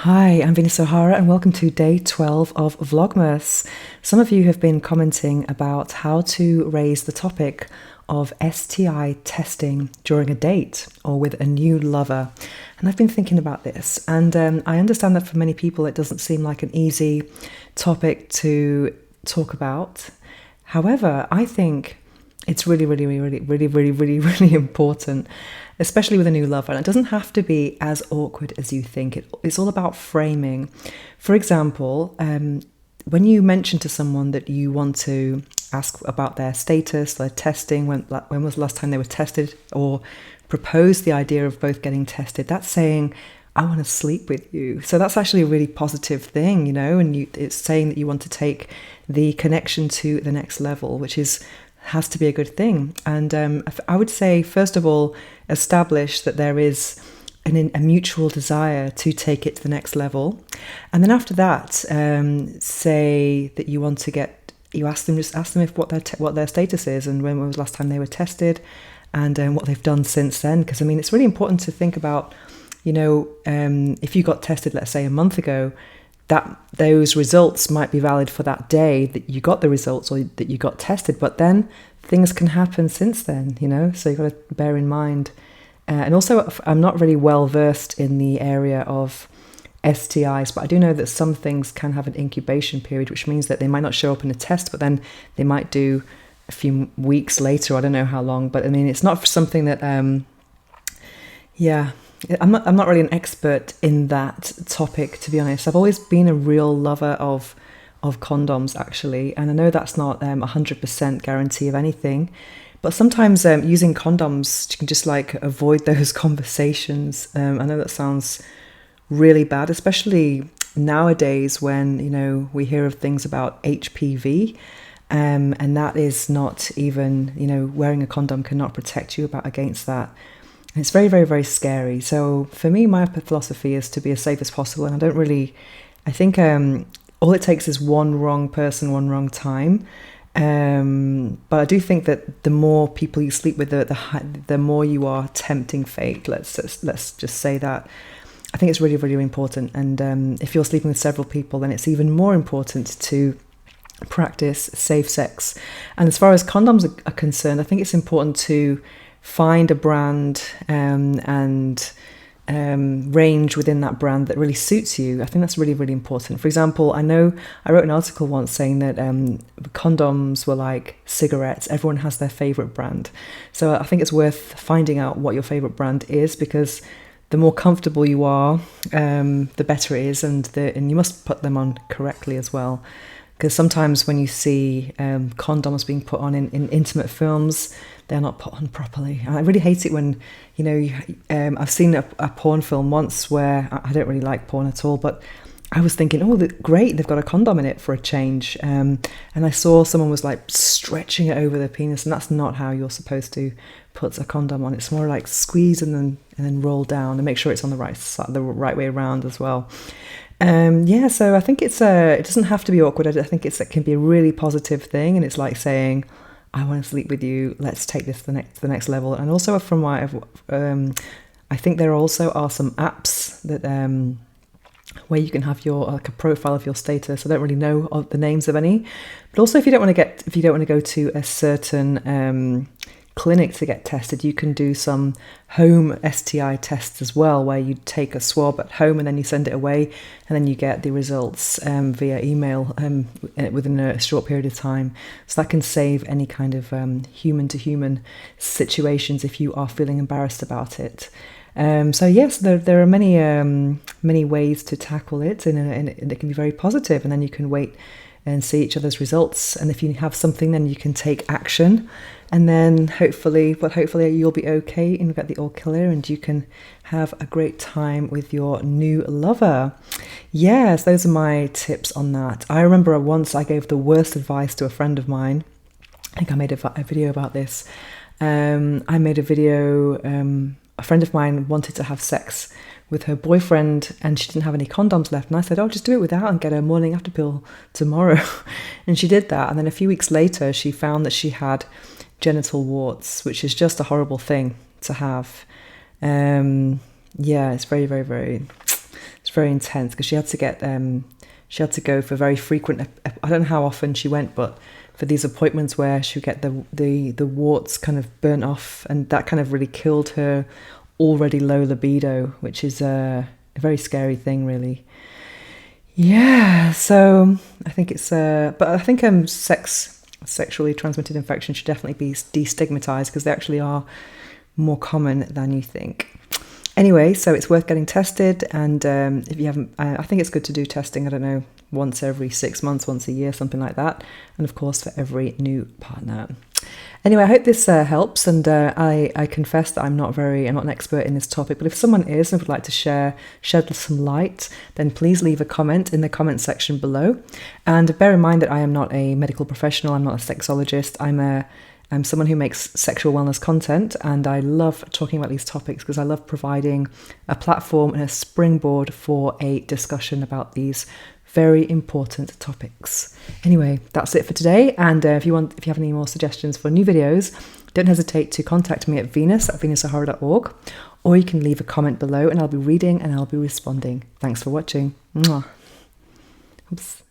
Hi, I'm Vinny Sohara and welcome to day 12 of VLOGMAS. Some of you have been commenting about how to raise the topic of STI testing during a date or with a new lover. And I've been thinking about this, and I understand that for many people it doesn't seem like an easy topic to talk about. However, I think it's really important, especially with a new lover. And it doesn't have to be as awkward as you think. It's all about framing. For example, when you mention to someone that you want to ask about their status, their testing, when was the last time they were tested, or propose the idea of both getting tested, that's saying, I want to sleep with you. So that's actually a really positive thing, and it's saying that you want to take the connection to the next level, which has to be a good thing. And I would say, first of all, establish that there is a mutual desire to take it to the next level. And then after that, say that you want to ask them if what their status is and when was the last time they were tested, and what they've done since then. Because it's really important to think about, if you got tested, let's say a month ago, that those results might be valid for that day that you got the results or that you got tested, but then things can happen since then, so you've got to bear in mind. And also, I'm not really well versed in the area of STIs, but I do know that some things can have an incubation period, which means that they might not show up in a test, but then they might do a few weeks later. I don't know how long, but it's not something that, I'm not really an expert in that topic, to be honest. I've always been a real lover of condoms, actually, and I know that's not 100% guarantee of anything, but sometimes using condoms, you can just avoid those conversations. I know that sounds really bad, especially nowadays when we hear of things about HPV, and that is not even wearing a condom cannot protect you against that. It's very scary. So for me, my philosophy is to be as safe as possible. And I think all it takes is one wrong person, one wrong time. But I do think that the more people you sleep with, the more you are tempting fate. Let's just say that. I think it's really important. And if you're sleeping with several people, then it's even more important to practice safe sex. And as far as condoms are concerned, I think it's important to find a brand and range within that brand that really suits you. I think that's really important. For example, I know I wrote an article once saying that condoms were like cigarettes. Everyone has their favorite brand. So I think it's worth finding out what your favorite brand is, because the more comfortable you are, the better it is, and you must put them on correctly as well. Because sometimes when you see condoms being put on in intimate films, they're not put on properly. And I really hate it when, I've seen a porn film once where I don't really like porn at all, but I was thinking, great, they've got a condom in it for a change. And I saw someone was stretching it over their penis, and that's not how you're supposed to put a condom on. It's more like squeeze and then roll down and make sure it's on the right side, the right way around as well. So I think it doesn't have to be awkward. I think it can be a really positive thing, and it's like saying, I want to sleep with you, let's take this to the next level. And also from what I think there also are some apps that where you can have your a profile of your status. I don't really know the names of any, but also if you don't want to go to a certain clinic to get tested, you can do some home STI tests as well, where you take a swab at home and then you send it away, and then you get the results via email within a short period of time. So that can save any kind of human-to-human situations if you are feeling embarrassed about it. So yes, there are many ways to tackle it, and it can be very positive, and then you can wait and see each other's results. And if you have something, then you can take action, and then hopefully you'll be okay and get the all clear, and you can have a great time with your new lover. Yes, those are my tips on that. I remember once I gave the worst advice to a friend of mine. I think I made a video about this. I made a video. A friend of mine wanted to have sex with her boyfriend, and she didn't have any condoms left, and I said, just do it without and get a morning after pill tomorrow. And she did that, and then a few weeks later she found that she had genital warts, which is just a horrible thing to have. It's very intense because she had to go for very frequent. I don't know how often she went, but for these appointments where she would get the warts kind of burnt off, and that kind of really killed her already low libido, which is a very scary thing, really. Yeah, so I think it's but I think sexually transmitted infections should definitely be destigmatized because they actually are more common than you think. Anyway, so it's worth getting tested, and if you haven't, I think it's good to do testing, I don't know, once every 6 months, once a year, something like that, and of course for every new partner. Anyway, I hope this helps, and I confess that I'm not an expert in this topic, but if someone is and would like to shed some light, then please leave a comment in the comment section below. And bear in mind that I am not a medical professional, I'm not a sexologist, I'm someone who makes sexual wellness content, and I love talking about these topics because I love providing a platform and a springboard for a discussion about these very important topics. Anyway, that's it for today, and if you have any more suggestions for new videos, don't hesitate to contact me at venus@venussahara.org, or you can leave a comment below and I'll be reading and I'll be responding. Thanks for watching. Mwah. Oops.